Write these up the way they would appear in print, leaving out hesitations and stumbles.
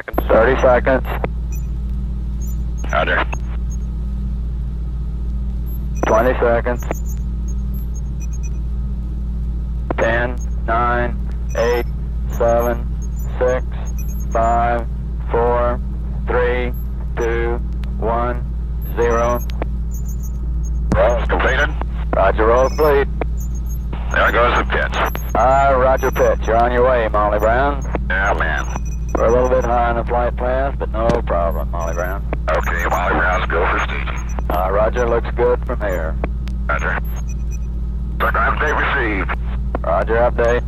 30 seconds. Roger. 20 seconds. 10, 9, 8, 7, 6, 5, 4, 3, 2, 1, 0. Roll's completed. Roger, roll complete. There goes the pitch. Roger, pitch. You're on your way, Molly Brown. Yeah, man. We're a little bit high on the flight path, but no problem, Molly Brown. Okay, Molly Brown's go for staging. Roger, looks good from here. Roger. Program update received. Roger, update.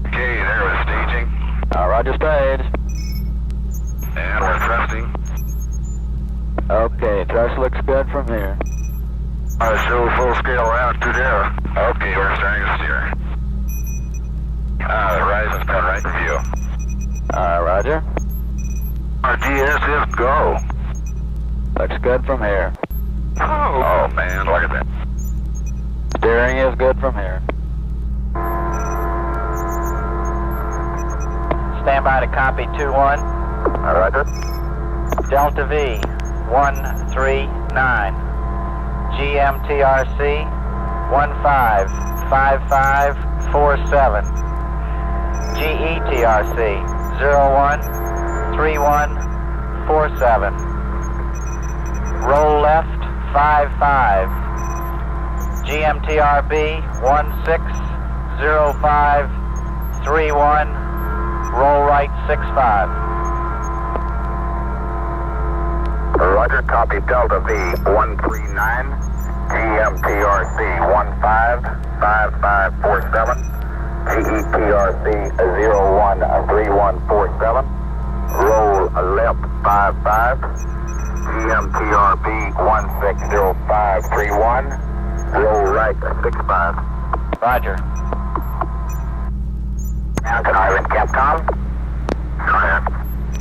Okay, there was staging. Roger, stage. And we're thrusting. Okay, thrust looks good from here. Show full scale route to there. Okay, we're starting to steer. The horizon's been right in view. Roger. Our GS is go. Looks good from here. Oh man, look at that. Steering is good from here. Stand by to copy 2-1. Roger. Delta V 139. GMTRC 155547. GETRC 013147. Roll left 55. GMTRB 160531. Roll right 65. Roger, copy Delta V 139. GMTRC 155547. GETRC 013147. Roll left 55. GMTRB 160531. Roll right 65. Roger. Now can I ring Capcom? Go ahead.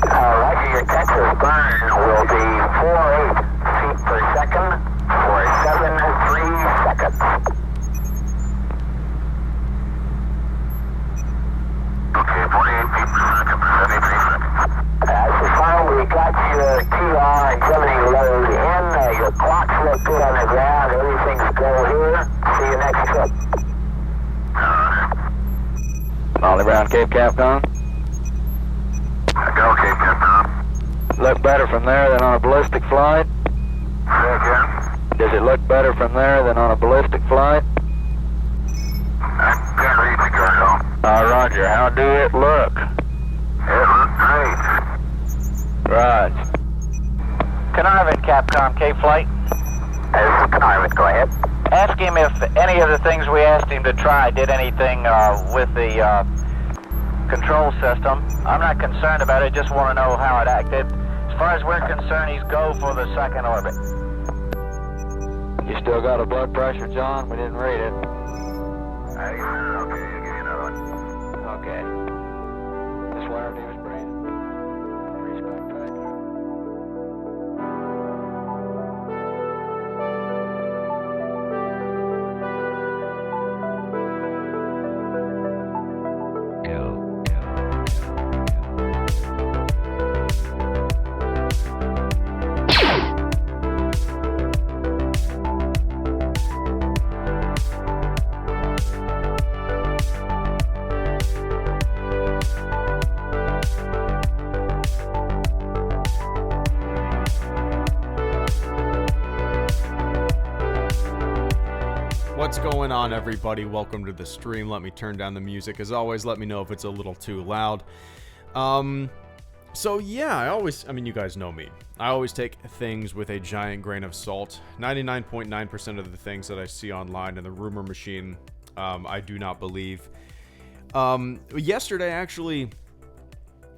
Roger, your Texas burn will be 48 feet per second for 73 seconds. Okay, 48 feet per second for 73 seconds. So far we got your TR and Gemini load in. Your clocks look good on the ground. Everything's go here. See you next trip. Molly Brown, Cape Capcom. Go, Cape Capcom. Look better from there than on a ballistic flight? Say again? Does it look better from there than on a ballistic flight? I can't read the girl. Roger, how do it look? It looks great. Raj. Carnarvon, Capcom, K-Flight. This is Carnarvon, go ahead. Ask him if any of the things we asked him to try did anything with the control system. I'm not concerned about it, just want to know how it acted. As far as we're concerned, he's go for the second orbit. You still got a blood pressure, John? We didn't read it. Okay, I'll give you another one. Okay. Just whatever he was breathing. Respect factor. What's going on, everybody? Welcome to the stream. Let me turn down the music. As always, let me know if it's a little too loud. So yeah, I mean, you guys know me. I always take things with a giant grain of salt. 99.9% of the things that I see online in the rumor machine, I do not believe. Yesterday, I actually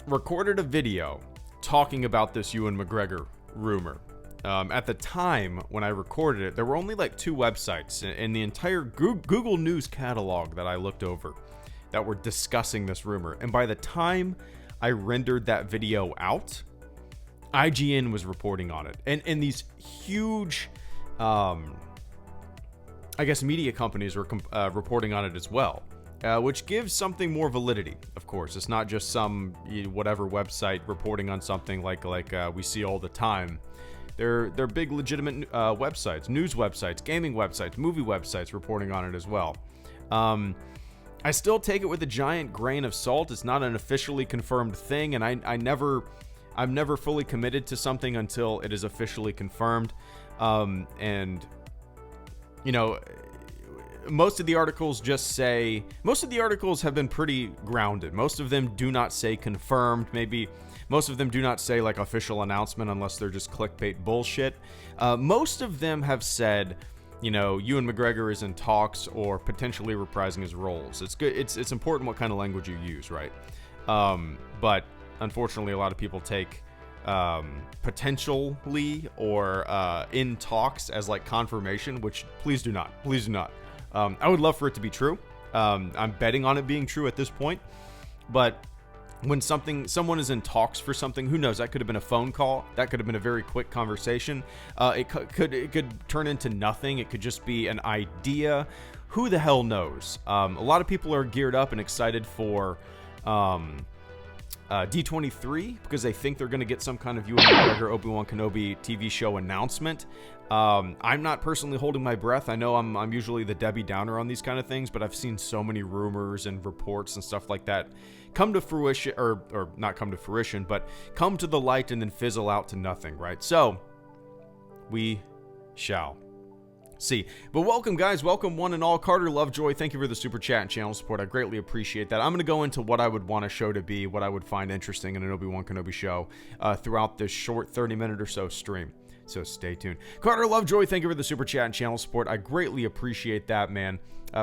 recorded a video talking about this Ewan McGregor rumor. At the time when I recorded it, there were only like 2 websites in the entire Google News catalog that I looked over that were discussing this rumor. And by the time I rendered that video out, IGN was reporting on it. And these huge, I guess, media companies were reporting on it as well. which gives something more validity. Of course, it's not just some whatever website reporting on something like we see all the time. They're big legitimate websites, news websites, gaming websites, movie websites reporting on it as well. I still take it with a giant grain of salt. It's not an officially confirmed thing, and I'm never fully committed to something until it is officially confirmed. And you know, most of the articles have been pretty grounded. Most of them do not say confirmed. Maybe most of them do not say like official announcement unless they're just clickbait bullshit. Most of them have said, you know, Ewan McGregor is in talks or potentially reprising his roles. It's good. It's important what kind of language you use, right? But unfortunately, a lot of people take potentially or in talks as like confirmation, which please do not. I would love for it to be true. I'm betting on it being true at this point, but when someone is in talks for something, who knows? That could have been a phone call. That could have been a very quick conversation. It could turn into nothing. It could just be an idea. Who the hell knows? A lot of people are geared up and excited for D23 because they think they're going to get some kind of Ewan McGregor Obi-Wan Kenobi TV show announcement. I'm not personally holding my breath. I know I'm usually the Debbie Downer on these kind of things, but I've seen so many rumors and reports and stuff like that come to fruition, or not come to fruition, but come to the light and then fizzle out to nothing, right? So, we shall see. But welcome, guys. Welcome, one and all. Carter Lovejoy, thank you for the super chat and channel support. I greatly appreciate that. I'm going to go into what I would want a show to be, what I would find interesting in an Obi-Wan Kenobi show throughout this short 30-minute or so stream. So stay tuned. Carter Lovejoy, thank you for the super chat and channel support. I greatly appreciate that, man.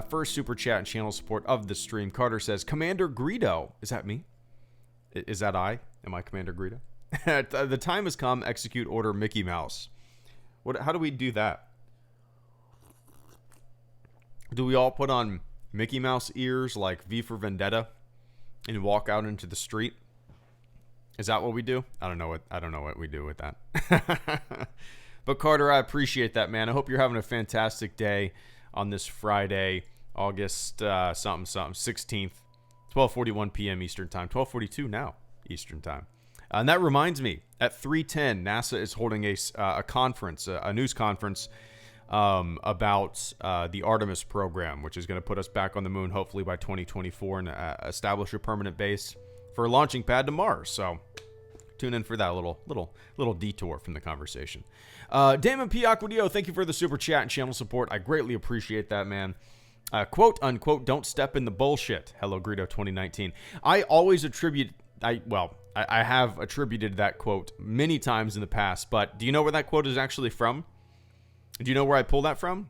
First super chat and channel support of the stream. Carter says, Commander Greedo. Is that me? Is that I? Am I Commander Greedo? The time has come. Execute order Mickey Mouse. How do we do that? Do we all put on Mickey Mouse ears like V for Vendetta and walk out into the street? Is that what we do? I don't know what we do with that. But Carter, I appreciate that, man. I hope you're having a fantastic day on this Friday, August 16th, 12:41 p.m. Eastern Time, 12:42 now Eastern Time. And that reminds me, at 3:10, NASA is holding a conference, a news conference about the Artemis program, which is going to put us back on the moon hopefully by 2024 and establish a permanent base for a launching pad to Mars. So tune in for that little detour from the conversation. Damon P. Aquadio, thank you for the super chat and channel support. I greatly appreciate that, man. Quote unquote, don't step in the bullshit. Hello, Greedo 2019. I always I have attributed that quote many times in the past, but do you know where that quote is actually from? Do you know where I pull that from?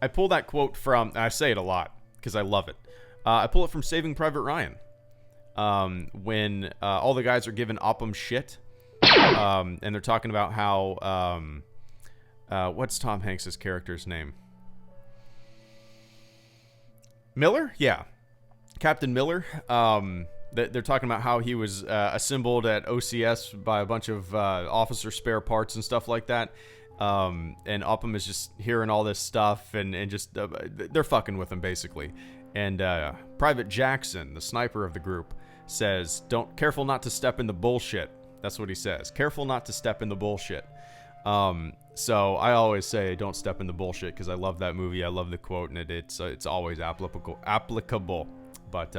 I pull that quote from, I say it a lot because I love it. I pull it from Saving Private Ryan. When all the guys are giving Oppum shit, and they're talking about how, what's Tom Hanks' character's name? Miller? Yeah. Captain Miller. They're talking about how he was assembled at OCS by a bunch of officer spare parts and stuff like that. And Upham is just hearing all this stuff and just they're fucking with him basically. And Private Jackson, the sniper of the group, says, careful not to step in the bullshit. That's what he says. Careful not to step in the bullshit. So I always say don't step in the bullshit because I love that movie. I love the quote, and it's always applicable. But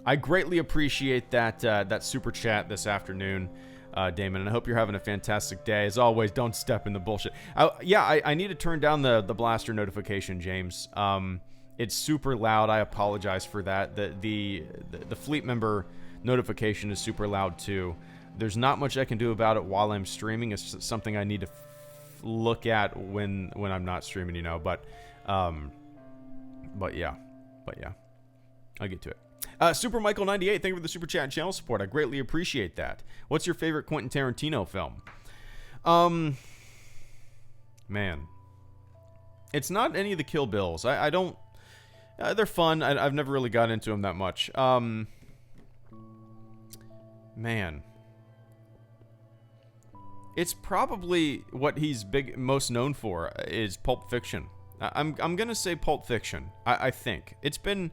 I greatly appreciate that super chat this afternoon, Damon, and I hope you're having a fantastic day. As always, don't step in the bullshit. I need to turn down the blaster notification, James. It's super loud. I apologize for that. The fleet member notification is super loud too. There's not much I can do about it while I'm streaming. It's something I need to look at when I'm not streaming, you know. But yeah, I'll get to it. Super Michael 98, thank you for the super chat and channel support. I greatly appreciate that. What's your favorite Quentin Tarantino film? Man, it's not any of the Kill Bills. I don't. They're fun. I've never really got into them that much. Man, it's probably what he's most known for is Pulp Fiction. I'm gonna say Pulp Fiction. I think it's been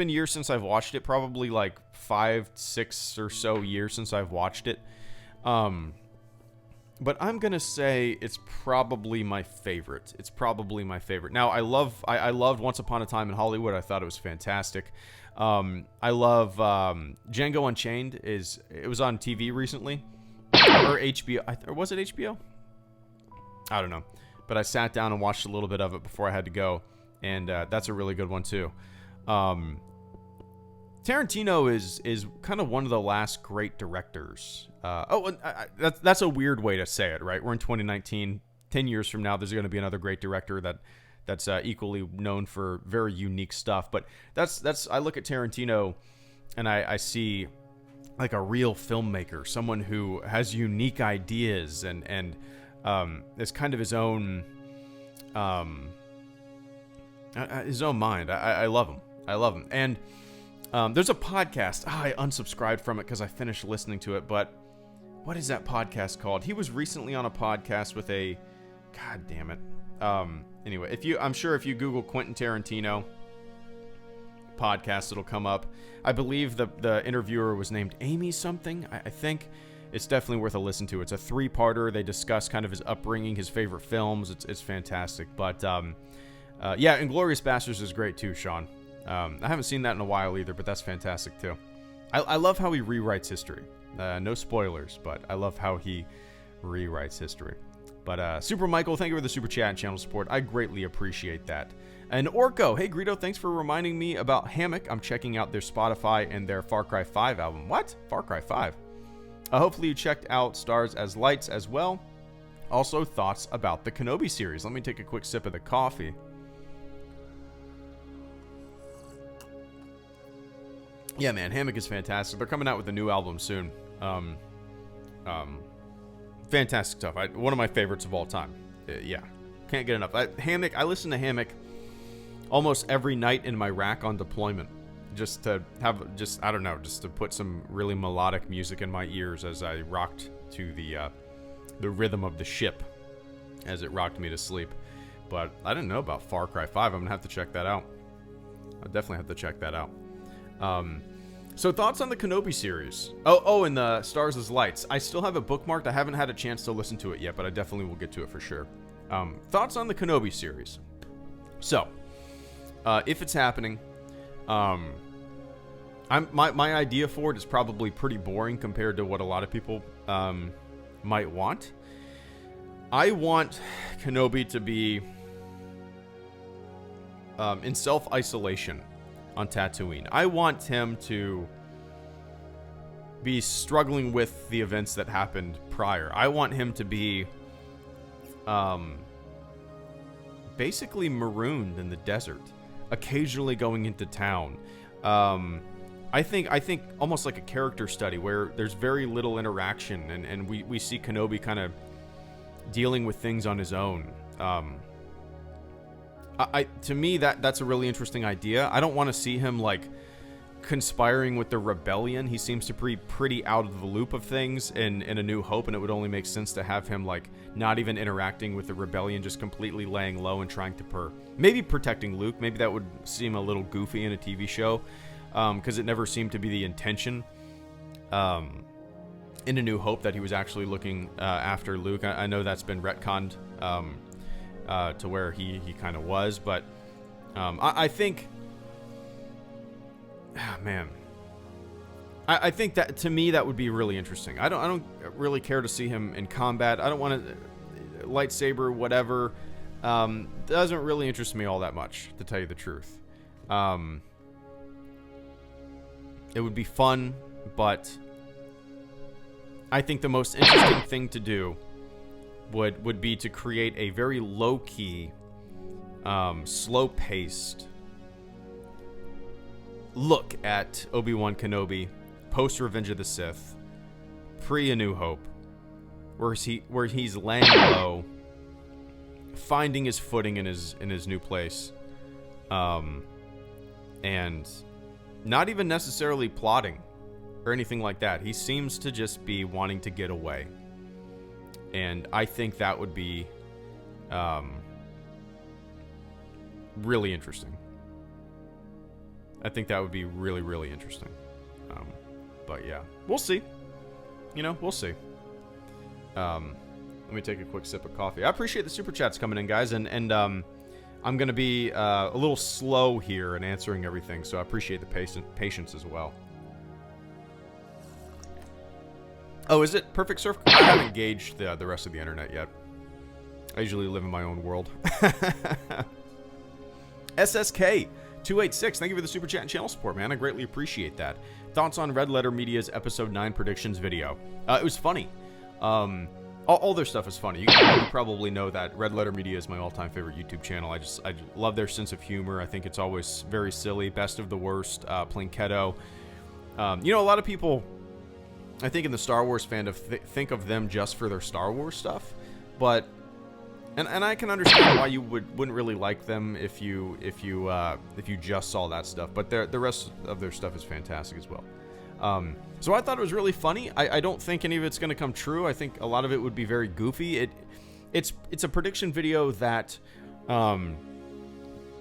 years since I've watched it. Probably like 5, 6 or so years since I've watched it. But I'm gonna say it's probably my favorite. It's probably my favorite. Now I loved Once Upon a Time in Hollywood. I thought it was fantastic. I love Django Unchained. It was on TV recently, or HBO? Or was it HBO? I don't know. But I sat down and watched a little bit of it before I had to go, and that's a really good one too. Tarantino is kind of one of the last great directors. That's a weird way to say it, right? We're in 2019. 10 years from now, there's going to be another great director that's equally known for very unique stuff. But that's I look at Tarantino, and I see like a real filmmaker, someone who has unique ideas and is kind of his own mind. I love him. I love him. And there's a podcast. I unsubscribed from it because I finished listening to it. But what is that podcast called? He was recently on a podcast with a... God damn it. Anyway, I'm sure if you Google Quentin Tarantino podcast, it'll come up. I believe the interviewer was named Amy something. I think it's definitely worth a listen to. It's a 3-parter. They discuss kind of his upbringing, his favorite films. It's fantastic. But yeah, Inglourious Basterds is great too, Sean. I haven't seen that in a while either, but that's fantastic too. I love how he rewrites history. No spoilers, but I love how he rewrites history. But Super Michael, thank you for the super chat and channel support. I greatly appreciate that. And Orko, hey Greedo, thanks for reminding me about Hammock. I'm checking out their Spotify and their Far Cry 5 album. What? Far Cry 5? Hopefully you checked out Stars as Lights as well. Also, thoughts about the Kenobi series. Let me take a quick sip of the coffee. Yeah, man, Hammock is fantastic. They're coming out with a new album soon. Fantastic stuff. One of my favorites of all time. Yeah, can't get enough. Hammock. I listen to Hammock almost every night in my rack on deployment, just to have, I don't know, just to put some really melodic music in my ears as I rocked to the rhythm of the ship as it rocked me to sleep. But I didn't know about Far Cry 5. I'm gonna have to check that out. I definitely have to check that out. So thoughts on the Kenobi series? Oh, and the Stars as Lights. I still have it bookmarked. I haven't had a chance to listen to it yet, but I definitely will get to it for sure. Thoughts on the Kenobi series? So, if it's happening, my idea for it is probably pretty boring compared to what a lot of people might want. I want Kenobi to be in self-isolation on Tatooine. I want him to be struggling with the events that happened prior. I want him to be basically marooned in the desert, occasionally going into town. I think almost like a character study where there's very little interaction and we see Kenobi kind of dealing with things on his own. To me, that's a really interesting idea. I don't want to see him like conspiring with the rebellion. He seems to be pretty out of the loop of things in A New Hope, and it would only make sense to have him like not even interacting with the rebellion, just completely laying low and trying to maybe protecting Luke. Maybe that would seem a little goofy in a TV show, because it never seemed to be the intention in A New Hope that he was actually looking after Luke. I know that's been retconned to where he kind of was, but I think, man, I think that to me that would be really interesting. I don't really care to see him in combat. I don't want to lightsaber whatever. Doesn't really interest me all that much, to tell you the truth. It would be fun, but I think the most interesting thing to do would be to create a very low-key, slow-paced look at Obi-Wan Kenobi post Revenge of the Sith, pre A New Hope, where he's laying low, finding his footing in his new place, and not even necessarily plotting or anything like that. He seems to just be wanting to get away. And I think that would be really interesting. I think that would be really, really interesting. But yeah, we'll see. You know, we'll see. Let me take a quick sip of coffee. I appreciate the super chats coming in, guys, and I'm gonna be a little slow here in answering everything, so I appreciate the patience as well. Oh, is it Perfect Surf? I haven't gauged the rest of the internet yet. I usually live in my own world. SSK286, thank you for the super chat and channel support, man. I greatly appreciate that. Thoughts on Red Letter Media's episode 9 predictions video? It was funny. All their stuff is funny. You probably know that Red Letter Media is my all-time favorite YouTube channel. I just love their sense of humor. I think it's always very silly. Best of the worst. Plinketto. You know, a lot of people, I think in the Star Wars fandom, think of them just for their Star Wars stuff, but and I can understand why you wouldn't really like them if you just saw that stuff. But the rest of their stuff is fantastic as well. So I thought it was really funny. I don't think any of it's going to come true. I think a lot of it would be very goofy. It's a prediction video that,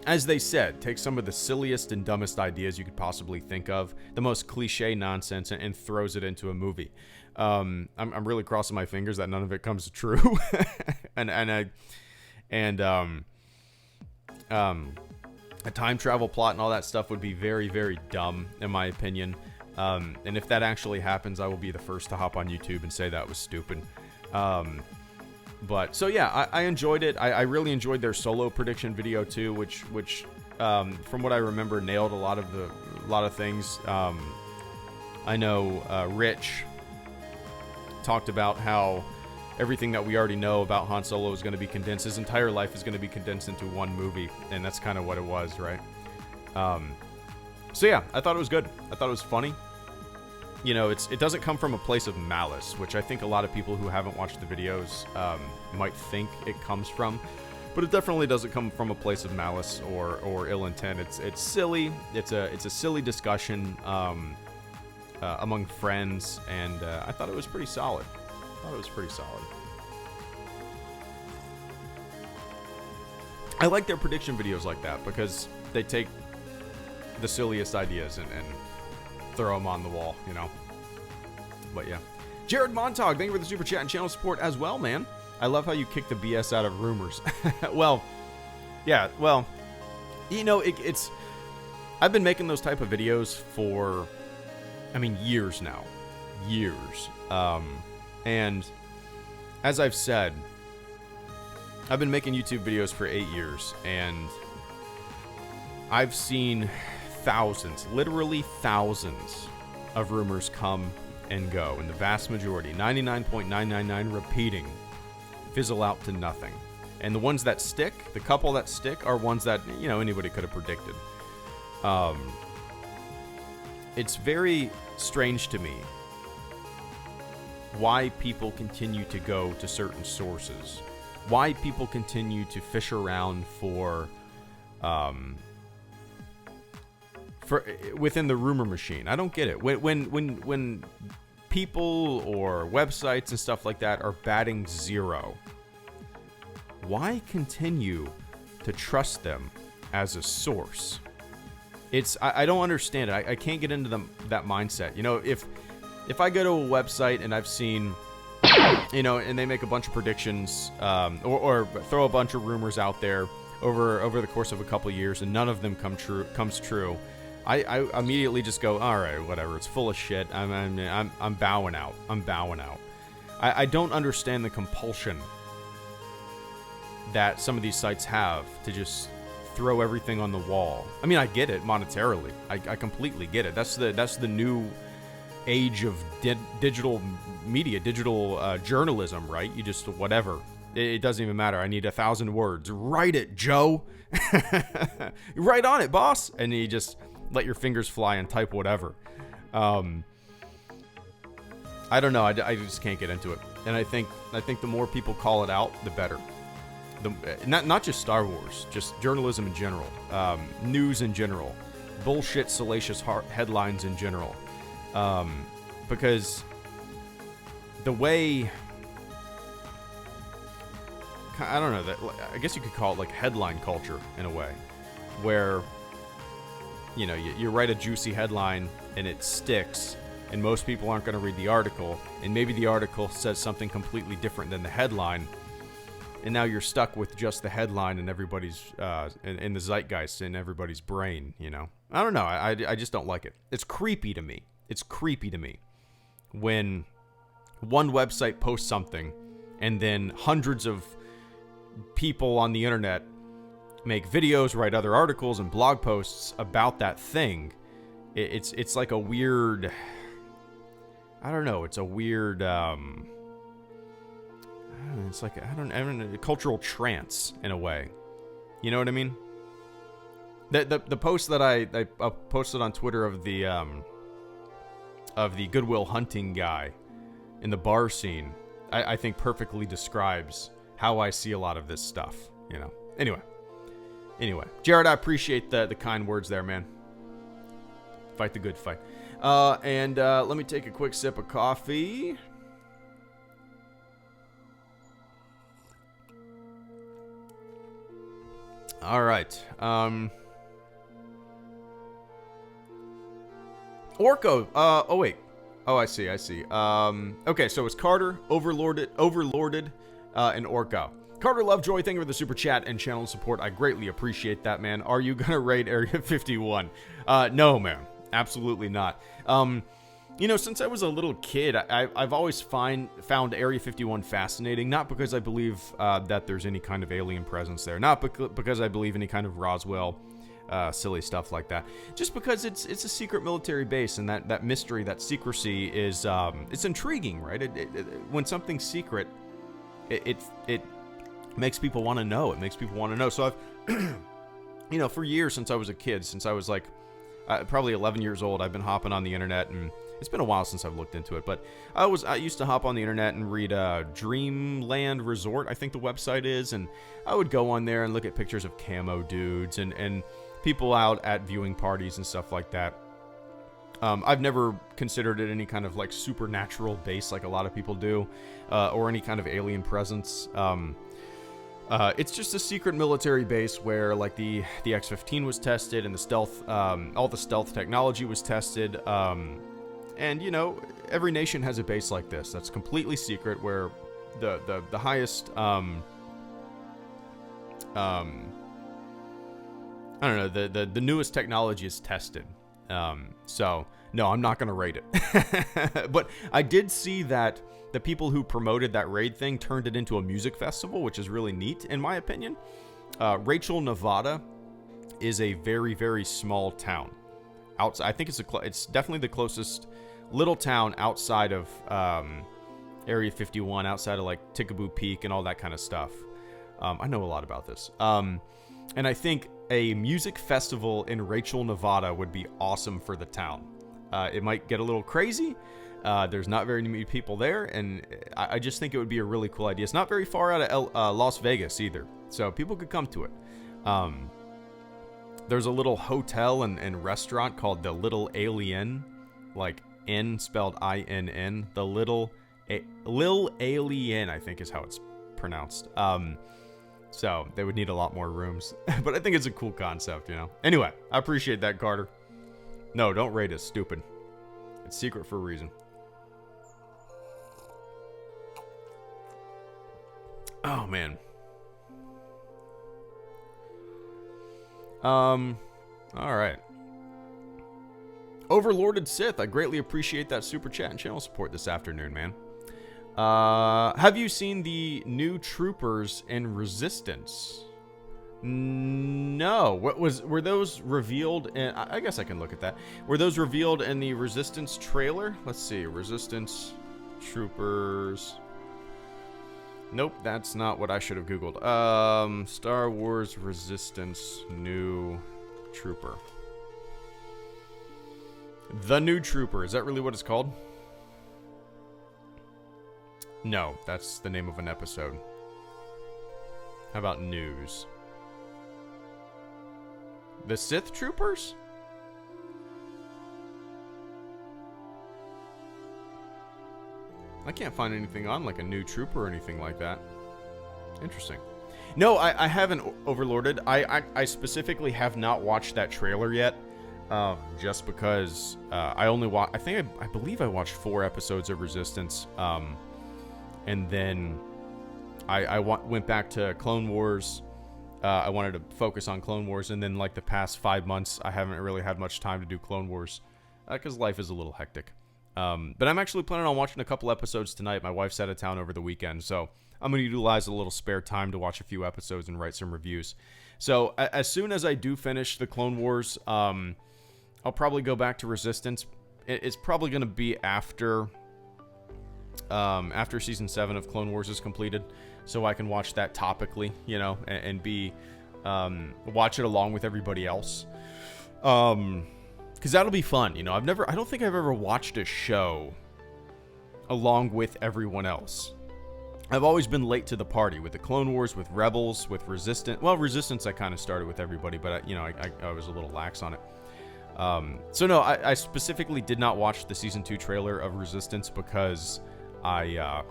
as they said, takes some of the silliest and dumbest ideas you could possibly think of, the most cliche nonsense, and throws it into a movie. I'm really crossing my fingers that none of it comes true. a time travel plot and all that stuff would be very, very dumb, in my opinion. And if that actually happens, I will be the first to hop on YouTube and say that was stupid. But so yeah, I enjoyed it. I really enjoyed their solo prediction video too, which from what I remember, nailed a lot of things. I know Rich talked about how everything that we already know about Han Solo is going to be condensed. His entire life is going to be condensed into one movie, and that's kind of what it was, right? So yeah, I thought it was good. I thought it was funny. You know, it doesn't come from a place of malice, which I think a lot of people who haven't watched the videos might think it comes from, but it definitely doesn't come from a place of malice or ill intent. It's silly. It's a silly discussion among friends, and I thought it was pretty solid. I like their prediction videos like that because they take the silliest ideas and throw them on the wall, you know. But yeah, Jared Montag, thank you for the super chat and channel support as well, man. I love how you kick the BS out of rumors. Well, yeah, well, you know, it's I've been making those type of videos for, I mean, years now, and as I've said, I've been making YouTube videos for 8 years, and I've seen thousands, literally thousands of rumors come and go, and the vast majority, 99.999 repeating, fizzle out to nothing. And the ones that stick, the couple that stick, are ones that, you know, anybody could have predicted. It's very strange to me why people continue to go to certain sources, why people continue to fish around for within the rumor machine. I don't get it. When people or websites and stuff like that are batting zero, why continue to trust them as a source? I don't understand it. I can't get into that mindset. You know, if I go to a website and I've seen, you know, and they make a bunch of predictions, or throw a bunch of rumors out there over the course of a couple of years, and none of them comes true, I immediately just go, all right, whatever. It's full of shit. I'm bowing out. I don't understand the compulsion that some of these sites have to just throw everything on the wall. I mean, I get it monetarily. I completely get it. That's the new age of digital media, digital journalism, right? You just whatever. It doesn't even matter. I need 1,000 words. Write it, Joe. Write on it, boss. And you just let your fingers fly and type whatever. I don't know. I just can't get into it. And I think the more people call it out, the better. Not just Star Wars, just journalism in general, news in general, bullshit, salacious headlines in general, because the way, I don't know, that I guess you could call it like headline culture in a way. where, you know, you write a juicy headline and it sticks, and most people aren't going to read the article, and maybe the article says something completely different than the headline, and now you're stuck with just the headline and everybody's in the zeitgeist in everybody's brain, you know. I don't know. I just don't like it. It's creepy to me. It's creepy to me when one website posts something and then hundreds of people on the internet make videos, write other articles and blog posts about that thing. It's like a weird, I don't know, it's a weird it's like I don't know, a cultural trance in a way. You know what I mean? The post that I posted on Twitter of the Goodwill Hunting guy in the bar scene, I think perfectly describes how I see a lot of this stuff, you know. Anyway, Jared, I appreciate the kind words there, man. Fight the good fight. And let me take a quick sip of coffee. All right. Orko. Oh wait. Oh, I see. Okay, so it's Carter, Overlorded, and Orko. Carter Lovejoy, thank you for the super chat and channel support. I greatly appreciate that, man. Are you gonna raid Area 51? No, man. Absolutely not. You know, since I was a little kid, I've always found Area 51 fascinating. Not because I believe that there's any kind of alien presence there. Not because I believe any kind of Roswell silly stuff like that. Just because it's a secret military base, and that mystery, that secrecy is it's intriguing, right? When something's secret, it makes people want to know. It makes people want to know. So I've, you know, for years since I was a kid, since I was like probably 11 years old, I've been hopping on the internet, and it's been a while since I've looked into it, but I used to hop on the internet and read Dreamland Resort, I think the website is, and I would go on there and look at pictures of camo dudes and people out at viewing parties and stuff like that. I've never considered it any kind of like supernatural base like a lot of people do, or any kind of alien presence. It's just a secret military base where like the X-15 was tested, and the stealth, all the stealth technology was tested. And you know, every nation has a base like this that's completely secret, where the highest I don't know, the newest technology is tested. So no, I'm not gonna raid it. But I did see that the people who promoted that raid thing turned it into a music festival, which is really neat in my opinion. Rachel, Nevada is a very, very small town. I think it's definitely the closest little town outside of Area 51, outside of like Tickaboo Peak and all that kind of stuff. I know a lot about this. And I think a music festival in Rachel, Nevada would be awesome for the town. It might get a little crazy. There's not very many people there, and I just think it would be a really cool idea. It's not very far out of Las Vegas either, so people could come to it. There's a little hotel and restaurant called the Little Alien, like N spelled I-N-N. The Lil Alien, I think is how it's pronounced. So they would need a lot more rooms, but I think it's a cool concept, you know. Anyway, I appreciate that, Carter. No, don't rate us, stupid. It's secret for a reason. Oh man. All right. Overlorded Sith, I greatly appreciate that super chat and channel support this afternoon, man. Have you seen the new troopers in Resistance? No. Were those revealed in, I guess I can look at that. Were those revealed in the Resistance trailer? Let's see. Resistance troopers. Nope, that's not what I should have googled. Star Wars Resistance new trooper. The new trooper. Is that really what it's called? No, that's the name of an episode. How about news? The Sith Troopers? I can't find anything on like a new trooper or anything like that. Interesting. No, I haven't overlorded. I specifically have not watched that trailer yet, just because I only watched. I believe I watched 4 episodes of Resistance, and then I went back to Clone Wars. I wanted to focus on Clone Wars, and then like the past 5 months, I haven't really had much time to do Clone Wars because life is a little hectic. But I'm actually planning on watching a couple episodes tonight. My wife's out of town over the weekend, so I'm going to utilize a little spare time to watch a few episodes and write some reviews. So as soon as I do finish the Clone Wars, I'll probably go back to Resistance. It's probably going to be after Season 7 of Clone Wars is completed, so I can watch that topically, you know, and watch it along with everybody else. Because that'll be fun, you know. I don't think I've ever watched a show along with everyone else. I've always been late to the party with the Clone Wars, with Rebels, with Resistance. Well, Resistance I kind of started with everybody, but I was a little lax on it. So no, I specifically did not watch the Season 2 trailer of Resistance because I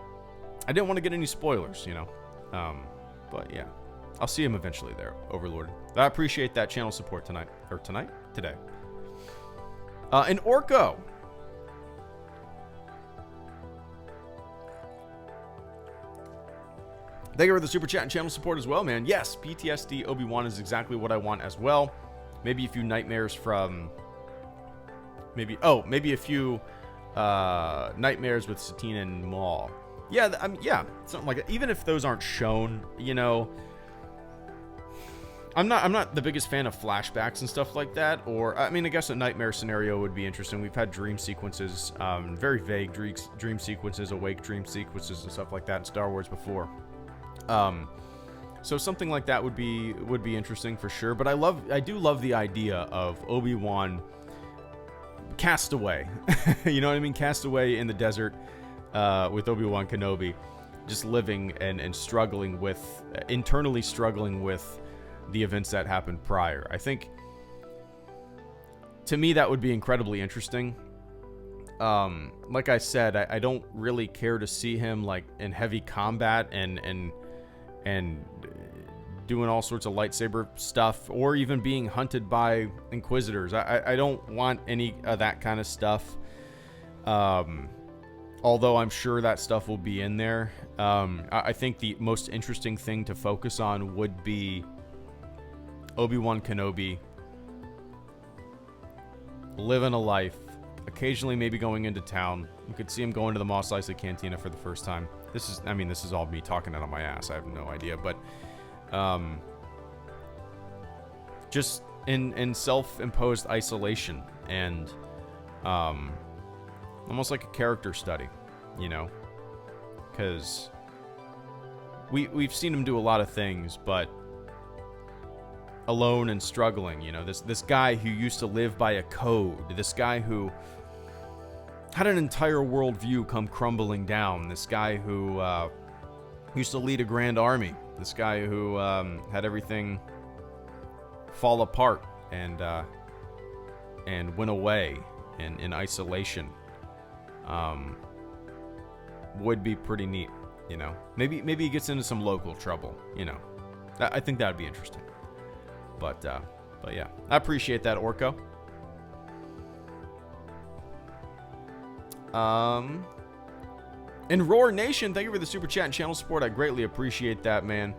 didn't want to get any spoilers, you know. But yeah, I'll see him eventually there, Overlord. But I appreciate that channel support today. And Orko. Thank you for the super chat and channel support as well, man. Yes, PTSD Obi-Wan is exactly what I want as well. Maybe a few nightmares from... Maybe a few nightmares with Satine and Maul. Yeah, yeah, something like that. Even if those aren't shown, you know... I'm not the biggest fan of flashbacks and stuff like that, or, I mean, I guess a nightmare scenario would be interesting. We've had dream sequences, very vague dream sequences, awake dream sequences and stuff like that in Star Wars before. So something like that would be interesting for sure, but I do love the idea of Obi-Wan cast away. You know what I mean? Cast away in the desert, with Obi-Wan Kenobi, just living and struggling with, internally struggling with the events that happened prior. I think, to me, that would be incredibly interesting. Like I said, I don't really care to see him like in heavy combat and doing all sorts of lightsaber stuff, or even being hunted by Inquisitors. I don't want any of that kind of stuff. Although I'm sure that stuff will be in there. I think the most interesting thing to focus on would be Obi-Wan Kenobi living a life, occasionally maybe going into town. You could see him going to the Mos Eisley Cantina for the first time. This is all me talking out of my ass. I have no idea, but just in self-imposed isolation and almost like a character study, you know, because we've seen him do a lot of things, but alone and struggling, you know, this guy who used to live by a code, this guy who had an entire worldview come crumbling down, this guy who used to lead a grand army, this guy who had everything fall apart and went away in isolation, would be pretty neat, you know. Maybe he gets into some local trouble, you know. I think that would be interesting. But yeah, I appreciate that, Orko. And Roar Nation, thank you for the super chat and channel support. I greatly appreciate that, man.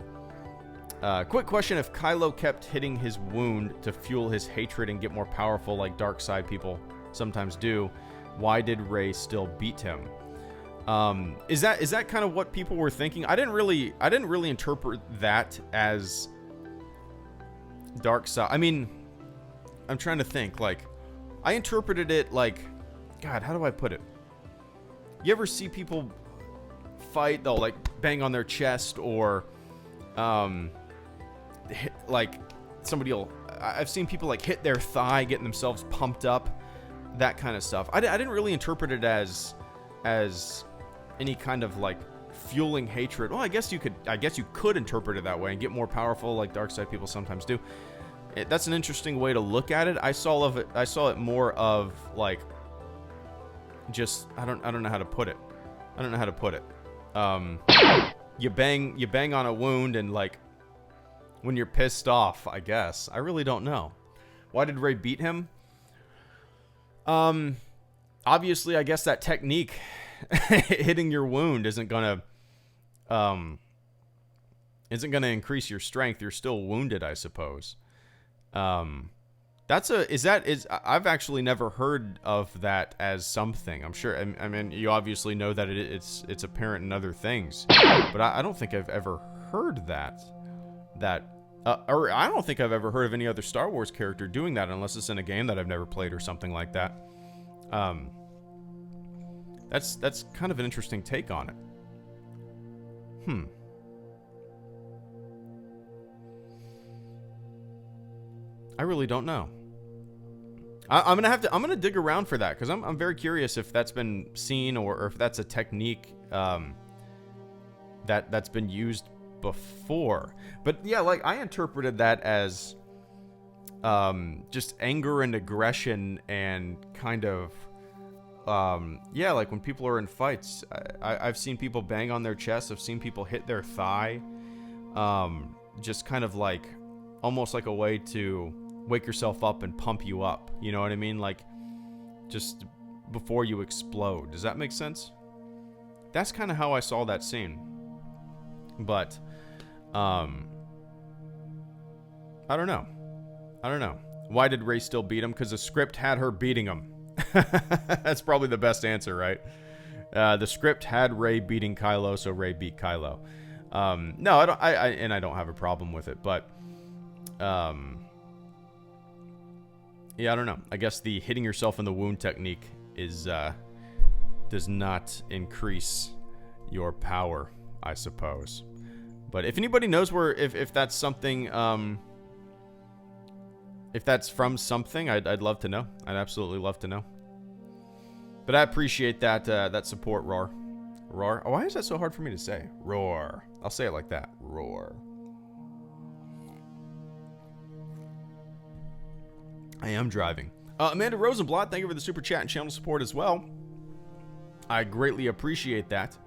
Quick question: if Kylo kept hitting his wound to fuel his hatred and get more powerful, like dark side people sometimes do, why did Rey still beat him? Is that kind of what people were thinking? I didn't really interpret that as dark side. I mean, I'm trying to think. Like, I interpreted it like, God, how do I put it? You ever see people fight? They'll like bang on their chest, or like somebody will. I've seen people like hit their thigh, getting themselves pumped up, that kind of stuff. I didn't really interpret it as any kind of like fueling hatred. Well, I guess you could interpret it that way and get more powerful, like dark side people sometimes do. That's an interesting way to look at it. I saw it more of like, just I don't know how to put it. You bang on a wound, and like When you're pissed off, I guess. I really don't know. Why did Rey beat him? Obviously, I guess that technique, hitting your wound, isn't gonna increase your strength. You're still wounded, I suppose. I've actually never heard of that as something. I'm sure. I mean, you obviously know that it's apparent in other things, but I don't think I've ever heard that. Or I don't think I've ever heard of any other Star Wars character doing that, unless it's in a game that I've never played or something like that. That's kind of an interesting take on it. I really don't know. I'm gonna dig around for that, because I'm very curious if that's been seen or if that's a technique that's been used before. But yeah, like, I interpreted that as just anger and aggression and kind of yeah, like when people are in fights. I've seen people bang on their chest. I've seen people hit their thigh, just kind of like almost like a way to wake yourself up and pump you up. You know what I mean? Like, just before you explode. Does that make sense? That's kind of how I saw that scene. But I don't know. Why did Rey still beat him? Because the script had her beating him. That's probably the best answer, right? The script had Rey beating Kylo, so Rey beat Kylo. No, I don't. I don't have a problem with it, but yeah, I don't know. I guess the hitting yourself in the wound technique does not increase your power, I suppose. But if anybody knows if that's something, if that's from something, I'd love to know. I'd absolutely love to know. But I appreciate that support, Roar. Roar. Oh, why is that so hard for me to say? Roar. I'll say it like that. Roar. I am driving. Amanda Rosenblatt, thank you for the super chat and channel support as well. I greatly appreciate that.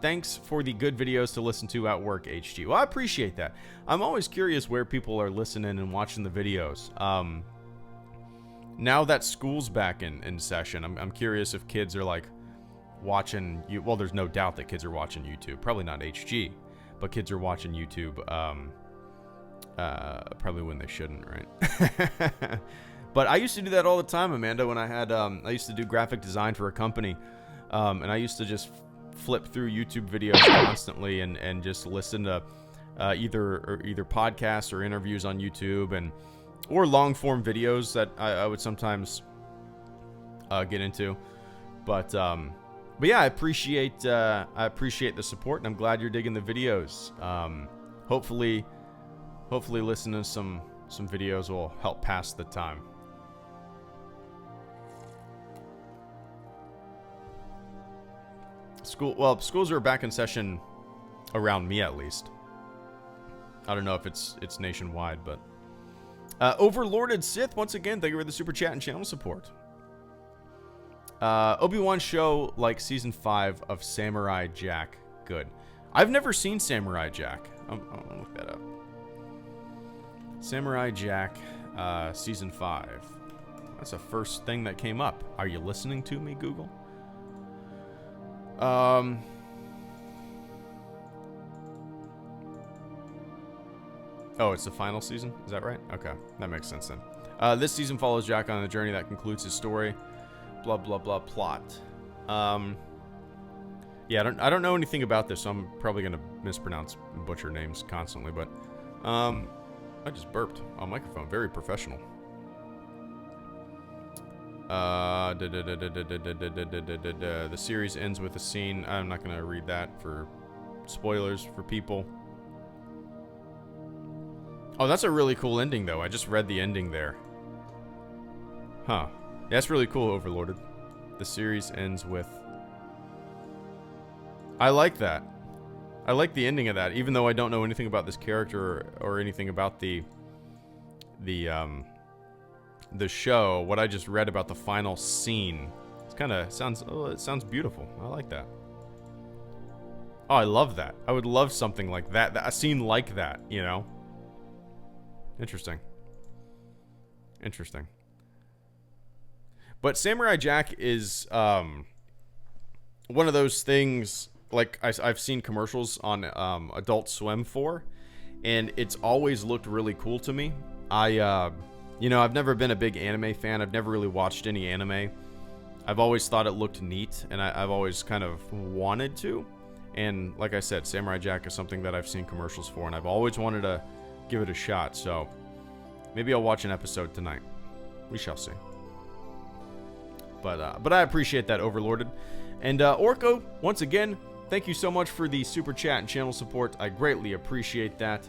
Thanks for the good videos to listen to at work, HG. Well, I appreciate that. I'm always curious where people are listening and watching the videos. Now that school's back in session, I'm curious if kids are like watching you. Well, there's no doubt that kids are watching YouTube. Probably not HG, but kids are watching YouTube. Probably when they shouldn't, right? But I used to do that all the time, Amanda, when I used to do graphic design for a company, and I used to just flip through YouTube videos constantly and just listen to either podcasts or interviews on YouTube or long form videos that I would sometimes get into. But yeah, I appreciate the support, and I'm glad you're digging the videos. Hopefully listening to some videos will help pass the time. Schools are back in session around me, at least. I don't know if it's nationwide, but Overlorded Sith, once again, thank you for the super chat and channel support. Obi-Wan show like season 5 of Samurai Jack. Good. I've never seen Samurai Jack. I'm gonna look that up. Samurai Jack, season 5. That's the first thing that came up. Are you listening to me, Google? Oh, it's the final season? Is that right? Okay, that makes sense then. This season follows Jack on a journey that concludes his story. Blah, blah, blah, plot. Yeah, I don't know anything about this, so I'm probably going to mispronounce and butcher names constantly, but I just burped on microphone. Very professional. The series ends with a scene. I'm not going to read that for spoilers for people. Oh, that's a really cool ending, though. I just read the ending there. Huh. Yeah, that's really cool, Overlorded. The series ends with... I like that. I like the ending of that, even though I don't know anything about this character or anything about the show. What I just read about the final scene, it's kind of it sounds beautiful. I like that. Oh, I love that. I would love something like that. A scene like that, you know. Interesting. Interesting. But Samurai Jack is one of those things, like I've seen commercials on Adult Swim for, and it's always looked really cool to me. You know, I've never been a big anime fan. I've never really watched any anime. I've always thought it looked neat, and I've always kind of wanted to. And like I said, Samurai Jack is something that I've seen commercials for, and I've always wanted to give it a shot. So maybe I'll watch an episode tonight. We shall see. But I appreciate that, Overlorded. And Orko, once again, thank you so much for the super chat and channel support. I greatly appreciate that.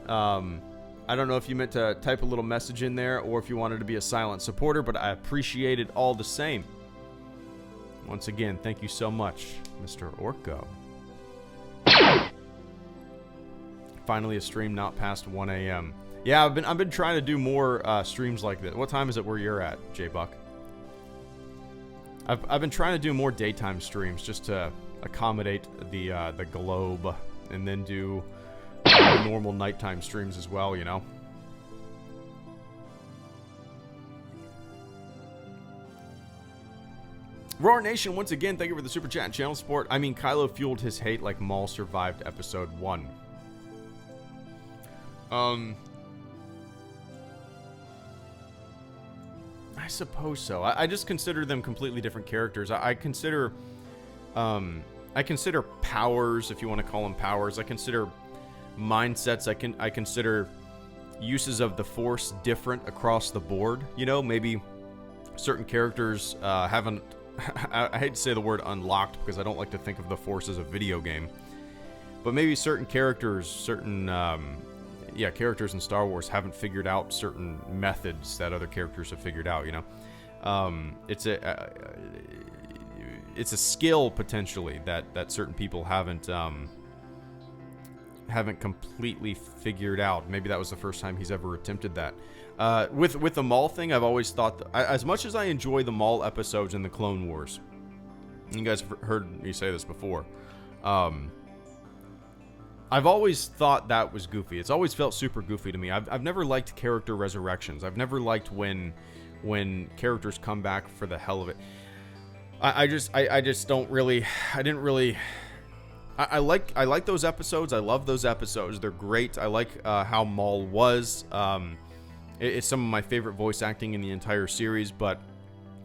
I don't know if you meant to type a little message in there or if you wanted to be a silent supporter, but I appreciate it all the same. Once again, thank you so much, Mr. Orko. Finally, a stream not past 1 a.m. Yeah, I've been trying to do more streams like this. What time is it where you're at, J-Buck? I've been trying to do more daytime streams just to accommodate the globe, and then do normal nighttime streams as well, you know. Roar Nation, once again, thank you for the super chat and channel support. I mean, Kylo fueled his hate like Maul survived episode 1. I suppose so. I just consider them completely different characters. I consider powers, if you want to call them powers. I consider mindsets. I consider uses of the Force different across the board. You know, maybe certain characters haven't. I hate to say the word unlocked because I don't like to think of the Force as a video game. But maybe certain characters, characters in Star Wars haven't figured out certain methods that other characters have figured out, you know. It's a skill potentially that certain people haven't completely figured out. Maybe that was the first time he's ever attempted that. With the Maul thing, I've always thought as much as I enjoy the Maul episodes in the Clone Wars, you guys have heard me say this before, I've always thought that was goofy. It's always felt super goofy to me. I've never liked character resurrections. I've never liked when characters come back for the hell of it. I just don't really. I didn't really. I like those episodes. I love those episodes. They're great. I like how Maul was. It's some of my favorite voice acting in the entire series. But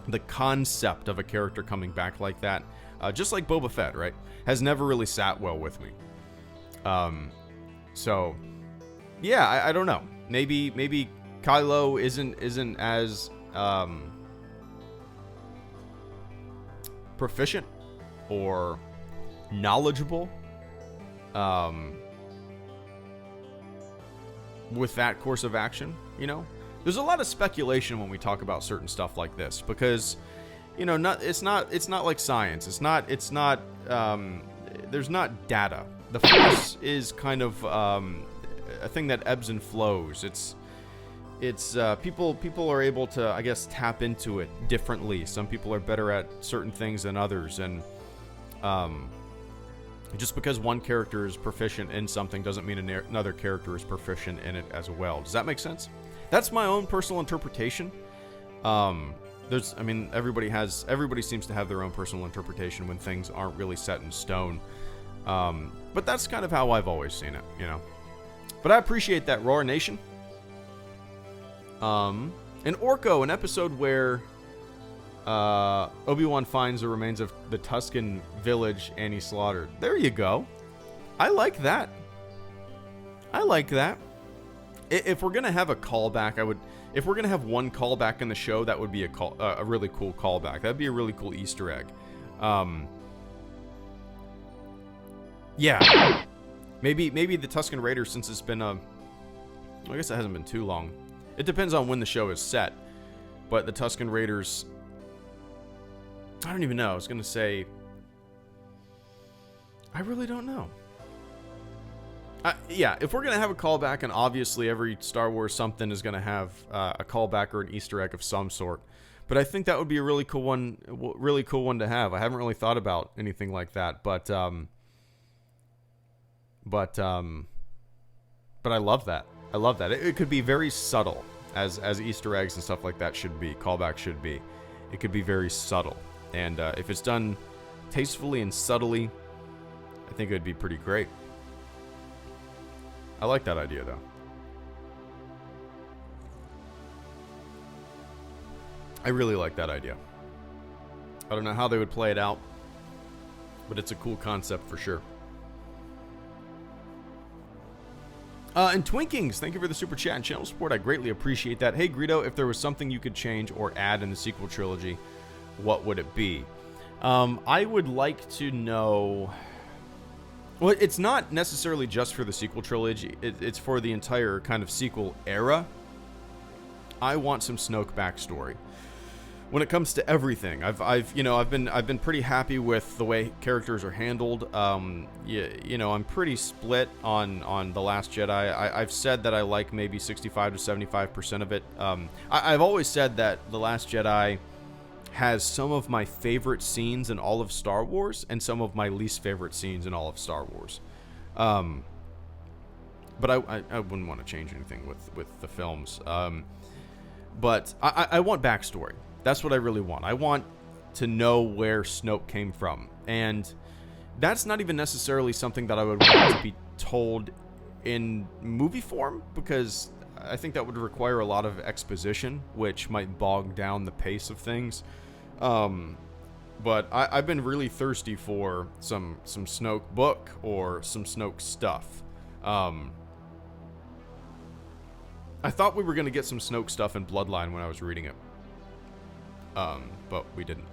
the concept of a character coming back like that, just like Boba Fett, right, has never really sat well with me. So yeah, I don't know. Maybe Kylo isn't as proficient or knowledgeable with that course of action, you know. There's a lot of speculation when we talk about certain stuff like this because, you know, it's not like science. It's not there's not data. The Force is kind of a thing that ebbs and flows. It's people are able to, I guess, tap into it differently. Some people are better at certain things than others, and just because one character is proficient in something doesn't mean another character is proficient in it as well. Does that make sense? That's my own personal interpretation. Everybody seems to have their own personal interpretation when things aren't really set in stone. But that's kind of how I've always seen it, you know. But I appreciate that, Roar Nation. And Orko, an episode where Obi-Wan finds the remains of the Tusken village and he's slaughtered. There you go. I like that. If we're gonna have a callback, if we're gonna have one callback in the show, that would be a really cool callback. That'd be a really cool Easter egg. Yeah, maybe the Tusken Raiders, since it's been I guess it hasn't been too long. It depends on when the show is set, but the Tusken Raiders, I don't even know. I was gonna say, I really don't know. Yeah, if we're gonna have a callback, and obviously every Star Wars something is gonna have a callback or an Easter egg of some sort, but I think that would be a really cool one to have. I haven't really thought about anything like that, but I love that. I love that. It could be very subtle, as Easter eggs and stuff like that should be. Callbacks should be. It could be very subtle. And if it's done tastefully and subtly, I think it would be pretty great. I like that idea, though. I really like that idea. I don't know how they would play it out, but it's a cool concept for sure. And Twinkings, thank you for the super chat and channel support. I greatly appreciate that. Hey, Greedo, if there was something you could change or add in the sequel trilogy, what would it be? I would like to know... Well, it's not necessarily just for the sequel trilogy. It's for the entire kind of sequel era. I want some Snoke backstory. When it comes to everything, I've been pretty happy with the way characters are handled. I'm pretty split on The Last Jedi. I've said that I like maybe 65 to 75% of it. I've always said that The Last Jedi has some of my favorite scenes in all of Star Wars and some of my least favorite scenes in all of Star Wars. But I wouldn't want to change anything with the films. But I want backstory. That's what I really want. I want to know where Snoke came from. And that's not even necessarily something that I would want to be told in movie form, because I think that would require a lot of exposition, which might bog down the pace of things. But I've been really thirsty for some Snoke book or some Snoke stuff. I thought we were going to get some Snoke stuff in Bloodline when I was reading it. But we didn't.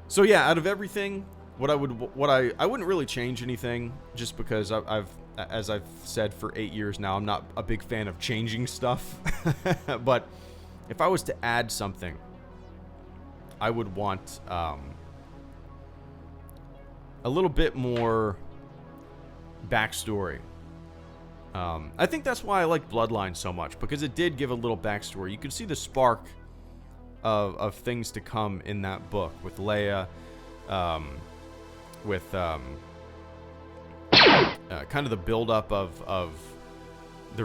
So yeah, out of everything, I wouldn't really change anything, just because as I've said for 8 years now, I'm not a big fan of changing stuff. But if I was to add something, I would want a little bit more backstory. I think that's why I like Bloodline so much, because it did give a little backstory. You could see the spark of things to come in that book with Leia, with kind of the buildup of the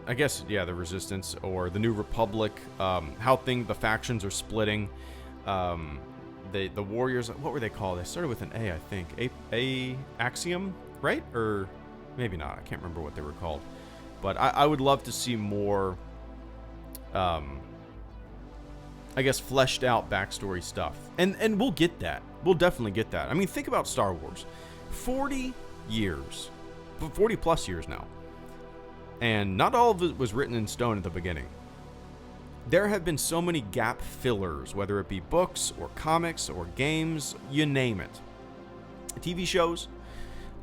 the Resistance or the New Republic, how the factions are splitting, the warriors. What were they called? They started with an A, I think. Axiom, right? Or maybe not. I can't remember what they were called. But I would love to see more, I guess, fleshed out backstory stuff. And we'll get that. We'll definitely get that. I mean, think about Star Wars. 40 years. 40 plus years now. And not all of it was written in stone at the beginning. There have been so many gap fillers, whether it be books or comics or games, you name it. TV shows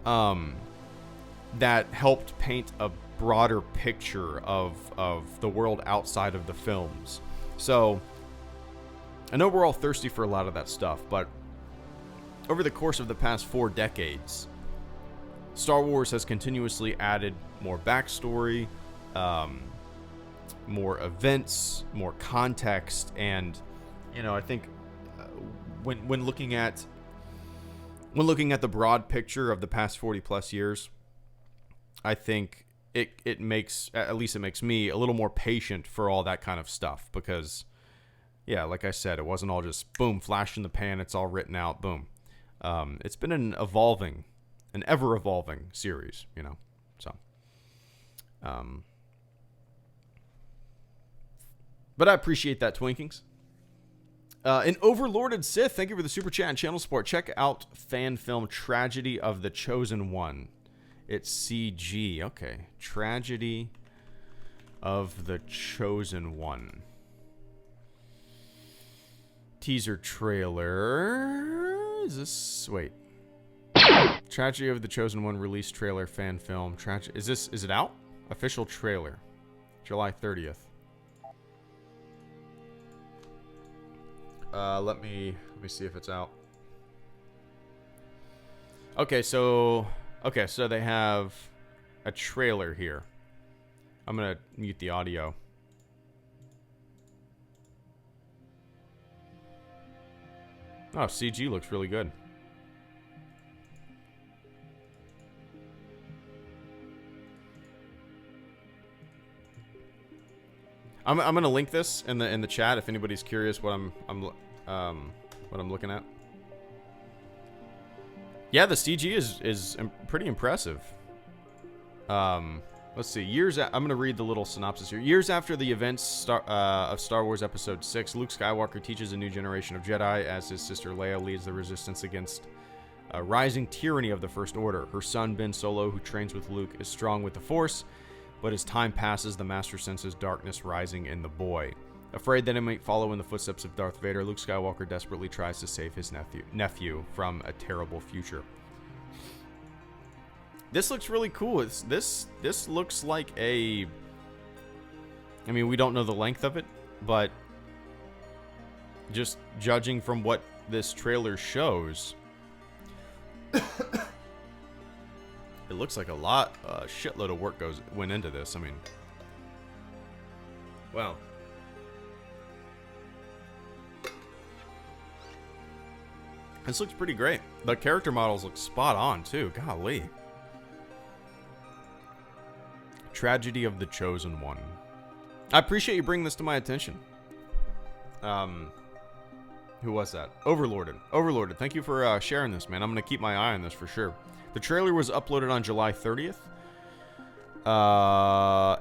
that helped paint a broader picture of the world outside of the films. So I know we're all thirsty for a lot of that stuff, but over the course of the past 4 decades, Star Wars has continuously added more backstory, more events, more context, and I think when looking at the broad picture of the past 40 plus years, I think it makes me a little more patient for all that kind of stuff, because yeah, like I said, it wasn't all just boom, flash in the pan, it's all written out, boom. It's been an ever evolving series, so but I appreciate that, Twinkings. An Overlorded Sith, thank you for the super chat and channel support. Check out fan film Tragedy of the Chosen One. It's CG. Okay. Tragedy of the Chosen One. Teaser trailer. Is this... Wait. Tragedy of the Chosen One release trailer fan film. Is it out? Official trailer. July 30th. Let me see if it's out. Okay, so they have a trailer here. I'm gonna mute the audio. Oh, CG looks really good. I'm gonna link this in the chat if anybody's curious what I'm looking at. Yeah, the CG is pretty impressive. Let's see. I'm going to read the little synopsis here. Years after the events of Star Wars Episode 6, Luke Skywalker teaches a new generation of Jedi as his sister Leia leads the resistance against a rising tyranny of the First Order. Her son, Ben Solo, who trains with Luke, is strong with the Force, but as time passes, the Master senses darkness rising in the boy. Afraid that he might follow in the footsteps of Darth Vader, Luke Skywalker desperately tries to save his nephew from a terrible future. This looks really cool. This looks like a... I mean, we don't know the length of it, but just judging from what this trailer shows, it looks like a shitload of work went into this. I mean, wow. This looks pretty great. The character models look spot on, too. Golly. Tragedy of the Chosen One. I appreciate you bringing this to my attention. Who was that? Overlorded. Thank you for sharing this, man. I'm going to keep my eye on this for sure. The trailer was uploaded on July 30th.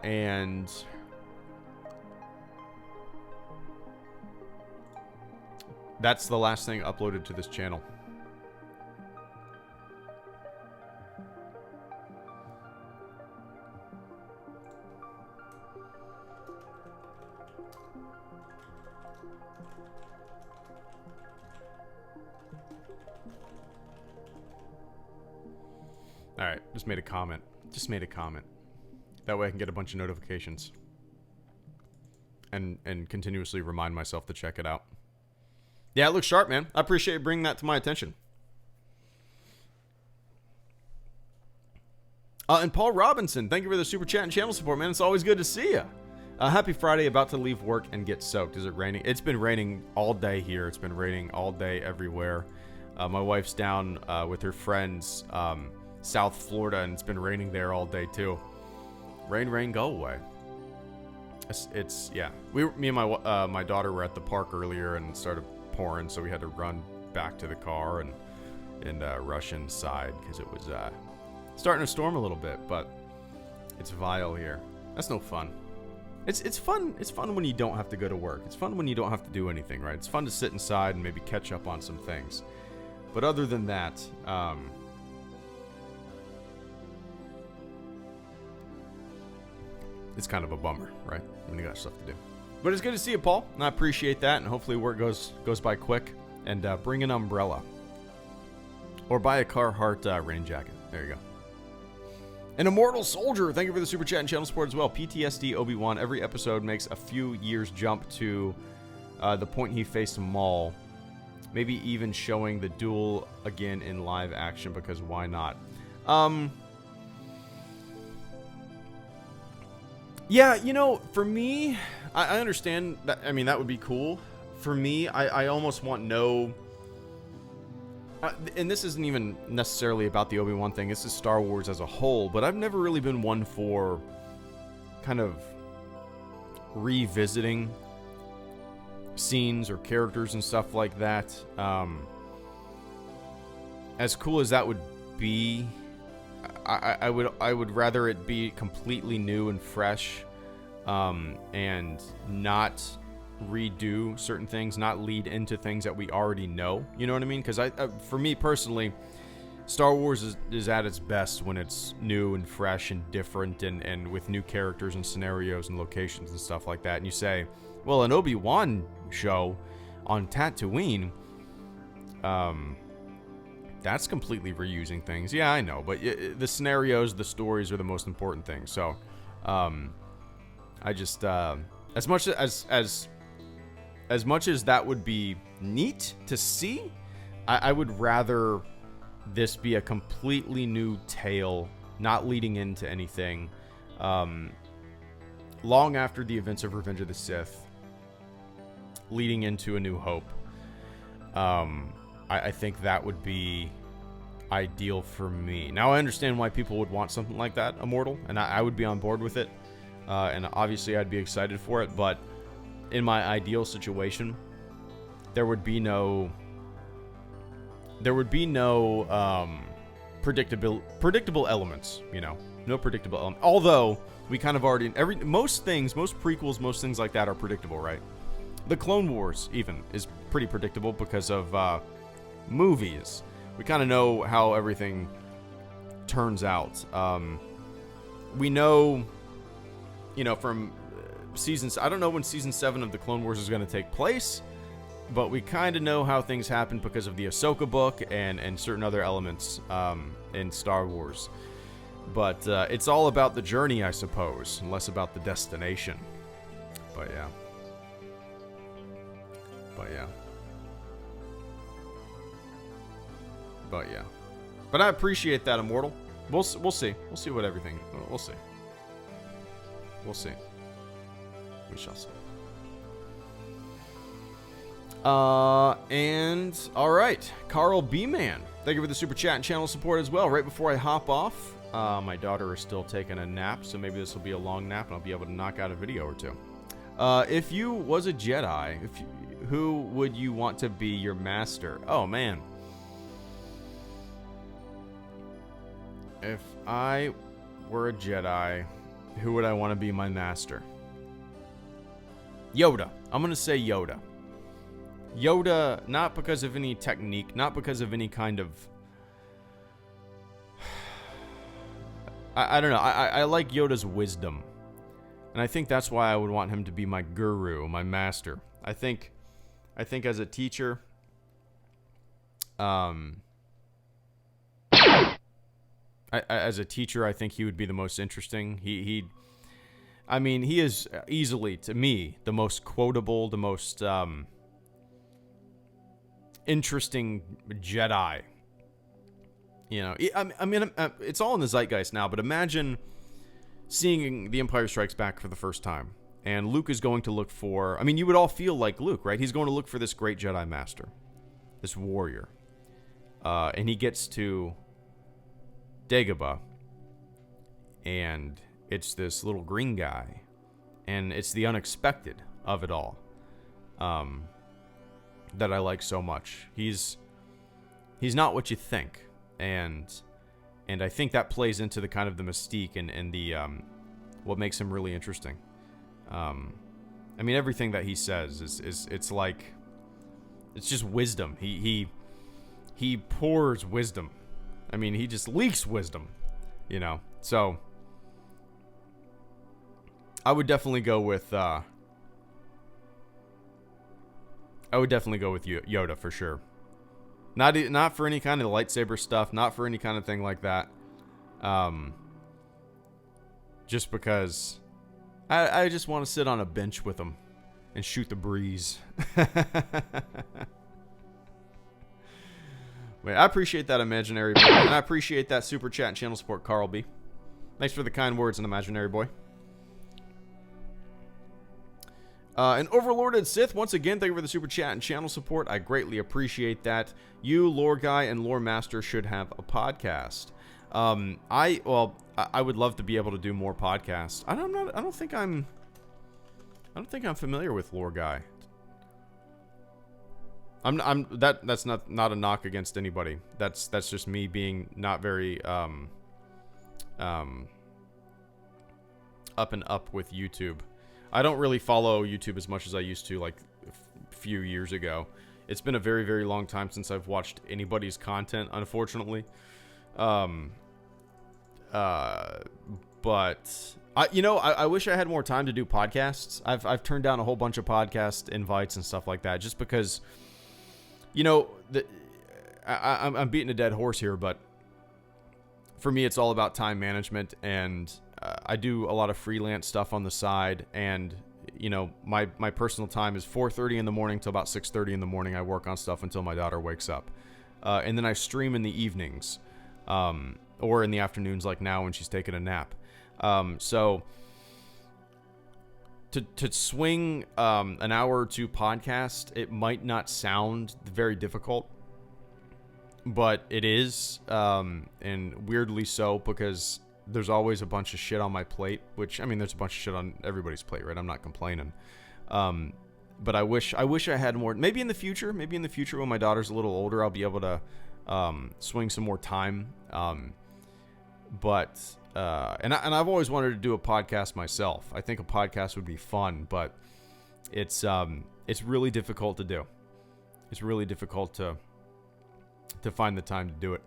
And... that's the last thing uploaded to this channel. Alright, just made a comment. That way I can get a bunch of notifications. And continuously remind myself to check it out. Yeah, it looks sharp, man. I appreciate you bringing that to my attention. And Paul Robinson, thank you for the super chat and channel support, man. It's always good to see you. Happy Friday, about to leave work and get soaked. Is it raining? It's been raining all day here. It's been raining all day everywhere. My wife's down with her friends, South Florida, and it's been raining there all day too. Rain, go away. It's yeah. Me and my daughter were at the park earlier and started pouring, so we had to run back to the car and rush inside because it was starting to storm a little bit, but it's vile here. That's no fun. It's fun when you don't have to go to work. It's fun when you don't have to do anything, right? It's fun to sit inside and maybe catch up on some things. But other than that, it's kind of a bummer, right? When you got stuff to do. But it's good to see you, Paul. And I appreciate that. And hopefully work goes by quick. And bring an umbrella. Or buy a Carhartt rain jacket. There you go. An Immortal Soldier. Thank you for the super chat and channel support as well. PTSD Obi-Wan. Every episode makes a few years jump to the point he faced Maul. Maybe even showing the duel again in live action, because why not? Yeah, you know, for me, I understand that. I mean, that would be cool. For me, I almost want no... and this isn't even necessarily about the Obi-Wan thing. This is Star Wars as a whole. But I've never really been one for kind of revisiting scenes or characters and stuff like that. As cool as that would be, I would rather it be completely new and fresh, and not redo certain things, not lead into things that we already know. You know what I mean? Because for me personally, Star Wars is at its best when it's new and fresh and different, and with new characters and scenarios and locations and stuff like that. And you say, well, an Obi-Wan show on Tatooine, that's completely reusing things. Yeah, I know, but the scenarios, the stories are the most important thing. So, I just as much as that would be neat to see, I would rather this be a completely new tale, not leading into anything. Long after the events of Revenge of the Sith, leading into A New Hope. I think that would be ideal for me. Now, I understand why people would want something like that, Immortal, and I would be on board with it. and obviously I'd be excited for it, but in my ideal situation, there would be no predictable elements, you know, no predictable element. Although we kind of already most prequels, most things like that are predictable, right? The Clone Wars even is pretty predictable because of movies. We kind of know how everything turns out. We know, you know, from seasons. I don't know when season 7 of the Clone Wars is going to take place, but we kind of know how things happen because of the Ahsoka book and certain other elements in Star Wars. But it's all about the journey, I suppose, and less about the destination. But yeah. But I appreciate that, Immortal. We'll see. We'll see what everything. We'll see. We shall see. And all right, Carl B. Man, thank you for the super chat and channel support as well. Right before I hop off, my daughter is still taking a nap, so maybe this will be a long nap and I'll be able to knock out a video or two. If you was a Jedi, who would you want to be your master? Oh man. If I were a Jedi, who would I want to be my master? Yoda. I'm going to say Yoda. Yoda, not because of any technique, not because of any kind of... I don't know. I like Yoda's wisdom. And I think that's why I would want him to be my guru, my master. I think as a teacher... as a teacher, I think he would be the most interesting. He is easily, to me, the most quotable, the most interesting Jedi. You know, I mean, it's all in the zeitgeist now, but imagine seeing The Empire Strikes Back for the first time, and Luke is going to look for... I mean, you would all feel like Luke, right? He's going to look for this great Jedi Master, this warrior. And he gets to Dagobah, and it's this little green guy, and it's the unexpected of it all that I like so much. He's not what you think, and I think that plays into the kind of the mystique and the what makes him really interesting. I mean, everything that he says is it's like, it's just wisdom. He pours wisdom. I mean, he just leaks wisdom, you know. So I would definitely go with Yoda for sure. Not for any kind of lightsaber stuff, not for any kind of thing like that. Just because I just want to sit on a bench with him and shoot the breeze. Wait, I appreciate that, Imaginary Boy, and I appreciate that super chat and channel support, Carl B. Thanks for the kind words, an Imaginary Boy. And Overlorded Sith, once again, thank you for the super chat and channel support. I greatly appreciate that. You, Lore Guy, and Lore Master should have a podcast. I would love to be able to do more podcasts. I don't think I'm familiar with Lore Guy. That's not a knock against anybody. That's just me being not very up and up with YouTube. I don't really follow YouTube as much as I used to, like a few years ago. It's been a very, very long time since I've watched anybody's content, unfortunately. But I wish I had more time to do podcasts. I've turned down a whole bunch of podcast invites and stuff like that just because. You know, I'm beating a dead horse here, but for me, it's all about time management, and I do a lot of freelance stuff on the side, and, you know, my personal time is 4:30 in the morning till about 6:30 in the morning. I work on stuff until my daughter wakes up, and then I stream in the evenings, or in the afternoons like now when she's taking a nap. So... To swing an hour or two podcast, it might not sound very difficult, but it is, and weirdly so, because there's always a bunch of shit on my plate, which, I mean, there's a bunch of shit on everybody's plate, right? I'm not complaining. But I wish I had more. Maybe in the future when my daughter's a little older, I'll be able to swing some more time. But I've always wanted to do a podcast myself. I think a podcast would be fun, but it's really difficult to do. It's really difficult to find the time to do it.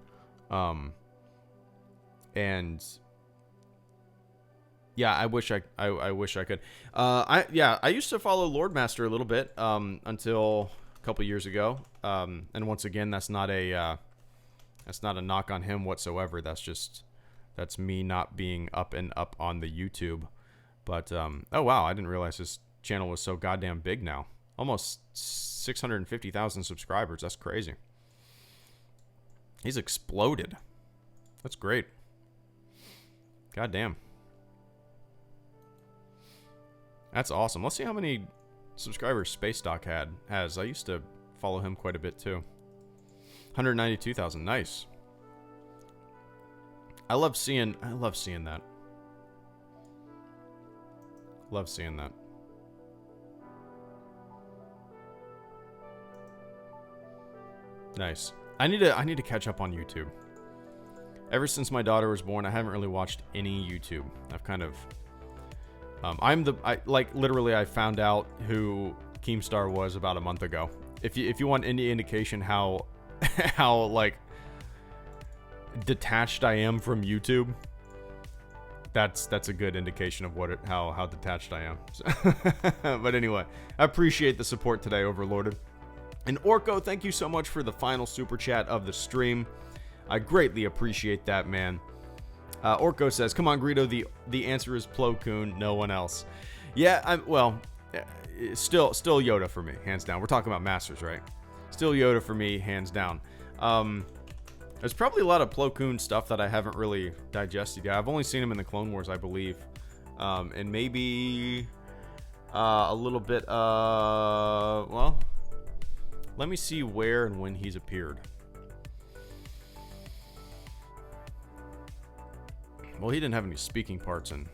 And yeah, I wish I could. I used to follow Lordmaster a little bit until a couple years ago. And once again, that's not a knock on him whatsoever. That's me not being up on the YouTube. But oh wow, I didn't realize his channel was so goddamn big now. Almost 650,000 subscribers. That's crazy. He's exploded. That's great. Goddamn. That's awesome. Let's see how many subscribers Space Doc has. I used to follow him quite a bit too. 192,000. Nice. I love seeing that. Love seeing that. Nice. I need to catch up on YouTube. Ever since my daughter was born, I haven't really watched any YouTube. I've kind of literally I found out who Keemstar was about a month ago. If you want any indication how like detached I am from YouTube, that's a good indication of how detached I am. So but anyway, I appreciate the support today, Overlorded. And Orko, thank you so much for the final super chat of the stream. I greatly appreciate that, man. Orko says, "Come on, Greedo. The answer is Plo Koon. No one else." Yeah, still Yoda for me, hands down. We're talking about Masters, right? Still Yoda for me, hands down. There's probably a lot of Plo Koon stuff that I haven't really digested yet. I've only seen him in the Clone Wars, I believe, and maybe a little bit. Well, let me see where and when he's appeared. Well, he didn't have any speaking parts in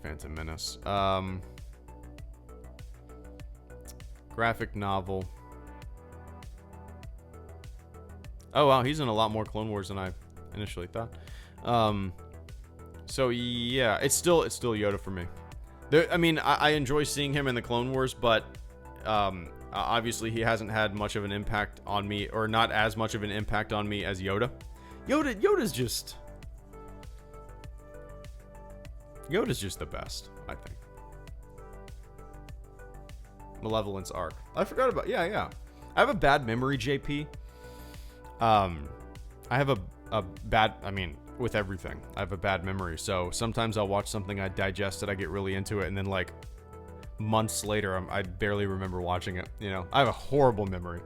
Phantom Menace. Graphic novel. Oh, wow, he's in a lot more Clone Wars than I initially thought. So, yeah, it's still Yoda for me. I enjoy seeing him in the Clone Wars, but obviously he hasn't had much of an impact on me, or not as much of an impact on me as Yoda. Yoda's just the best, I think. Malevolence arc. I forgot about. Yeah. I have a bad memory, JP. I have a bad. With everything, I have a bad memory. So sometimes I'll watch something, I digest it, I get really into it, and then like months later, I barely remember watching it. You know, I have a horrible memory.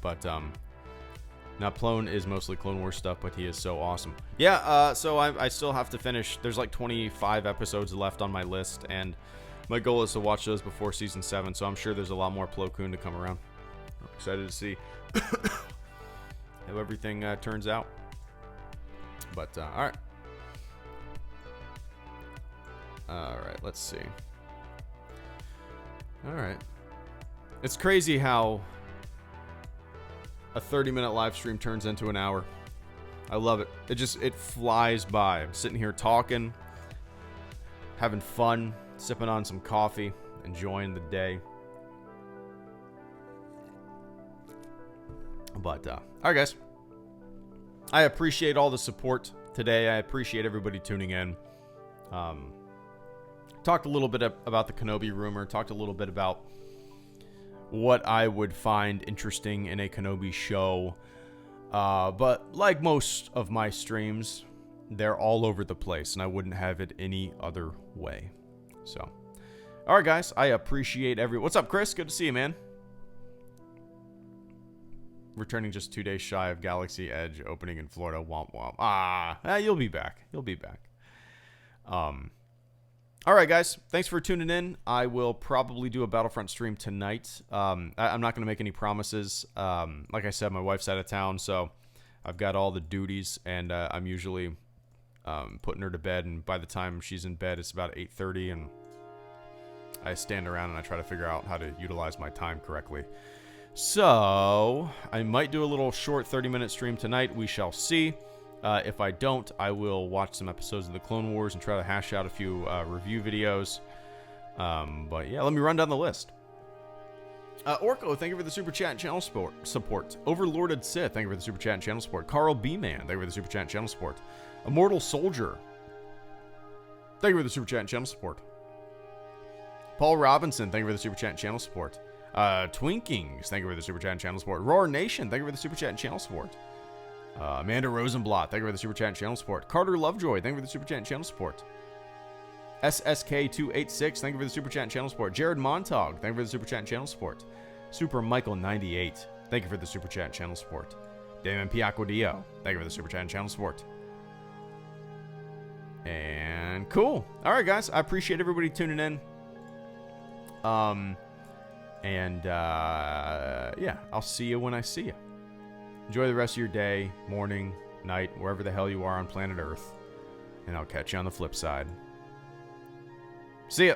But now, Plone is mostly Clone Wars stuff, but he is so awesome. Yeah, so I still have to finish. There's like 25 episodes left on my list, and my goal is to watch those before Season 7, so I'm sure there's a lot more Plo Koon to come around. I'm excited to see how everything turns out. But, alright. Alright, let's see. Alright. It's crazy how a 30-minute live stream turns into an hour. I love it. It flies by. I'm sitting here talking, having fun, sipping on some coffee, enjoying the day. But, alright guys. I appreciate all the support today. I appreciate everybody tuning in. Talked a little bit about the Kenobi rumor. Talked a little bit about what I would find interesting in a Kenobi show. But like most of my streams, they're all over the place, and I wouldn't have it any other way. So, alright guys, I appreciate What's up, Chris? Good to see you, man. Returning just 2 days shy of Galaxy Edge opening in Florida. Womp womp. You'll be back. Alright guys, thanks for tuning in. I will probably do a Battlefront stream tonight. I'm not going to make any promises. Like I said, my wife's out of town, so I've got all the duties, and I'm usually putting her to bed, and by the time she's in bed, it's about 8:30, and I stand around and I try to figure out how to utilize my time correctly. So, I might do a little short 30-minute stream tonight. We shall see. If I don't, I will watch some episodes of the Clone Wars and try to hash out a few review videos. But yeah, let me run down the list. Orko, thank you for the super chat and channel support. Overlorded Sith, thank you for the super chat and channel support. Carl B-Man, thank you for the super chat and channel support. Immortal Soldier, thank you for the super chat and channel support. Paul Robinson, thank you for the super chat and channel support. Twinkings, thank you for the super chat and channel support. Roar Nation, thank you for the super chat and channel support. Amanda Rosenblatt, thank you for the super chat and channel support. Carter Lovejoy, thank you for the super chat and channel support. SSK286, thank you for the super chat and channel support. Jared Montag, thank you for the super chat and channel support. Super Michael 98, thank you for the super chat and channel support. Damon Piacquadio, thank you for the super chat and channel support. And cool. All right, guys, I appreciate everybody tuning in. Yeah, I'll see you when I see you. Enjoy the rest of your day, morning, night, wherever the hell you are on planet Earth. And I'll catch you on the flip side. See ya.